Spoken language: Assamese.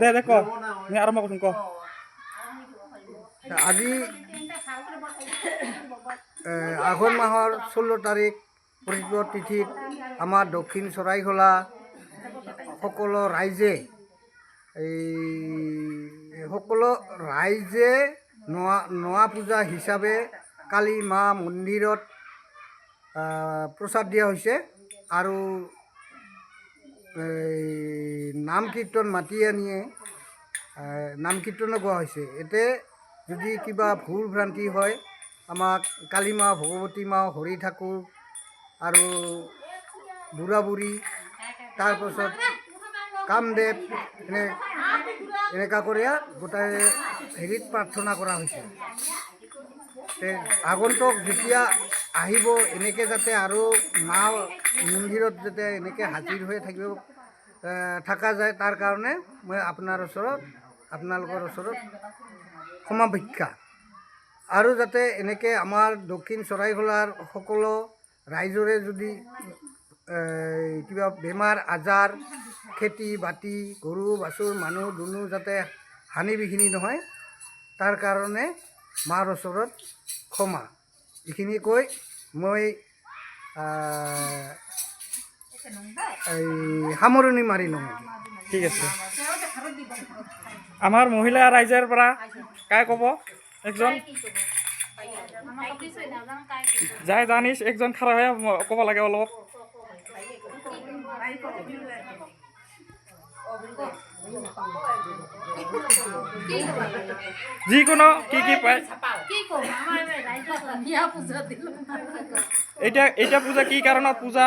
দে দে ক মই আৰম্ভ কৰিম ক আজি আঘোণ মাহৰ 16 তাৰিখ বৃহস্পতি তিথিত আমাৰ দক্ষিণ চৰাইখোলা সকলো ৰাইজে নোৱা পূজা হিচাপে কালী মা মন্দিৰত প্ৰসাদ দিয়া হৈছে আৰু নাম কীৰ্তন মাতি আনিয়ে নাম কীৰ্তনো গোৱা হৈছে। এতে যদি কিবা ভুল ভ্ৰান্তি হয় আমাক কালী মা ভগৱতী মা হৰি ঠাকুৰ আৰু বুঢ়া বুঢ়ী তাৰপাছত কামদেৱ এনেকুৱা কৰি গোটাই হেৰিত প্ৰাৰ্থনা কৰা হৈছে। আগন্তুক যেতিয়া আহিব এনেকৈ যাতে আৰু মা মন্দিৰত যাতে এনেকৈ হাজিৰ হৈ থকা যায় তাৰ কাৰণে মই আপোনালোকৰ ওচৰত ক্ষমা ভিক্ষা আৰু যাতে এনেকৈ আমাৰ দক্ষিণ চৰাইখোলাৰ সকলো ৰাইজৰে যদি কিবা বেমাৰ আজাৰ খেতি বাতি গৰু বাছুৰ মানুহ দুনুহ যাতে হানি বিঘিনি নহয় তাৰ কাৰণে মাৰ ওচৰত ক্ষমা এইখিনি কৈ মই সামৰণি মাৰি লওঁ। ঠিক আছে আমাৰ মহিলা ৰাইজৰ পৰা কাই ক'ব একজন যাই জানিছ একজন খাৰা হৈ ক'ব লাগে অলপ যিকোনো কি পায় এটা পূজা কি কাৰণত পূজা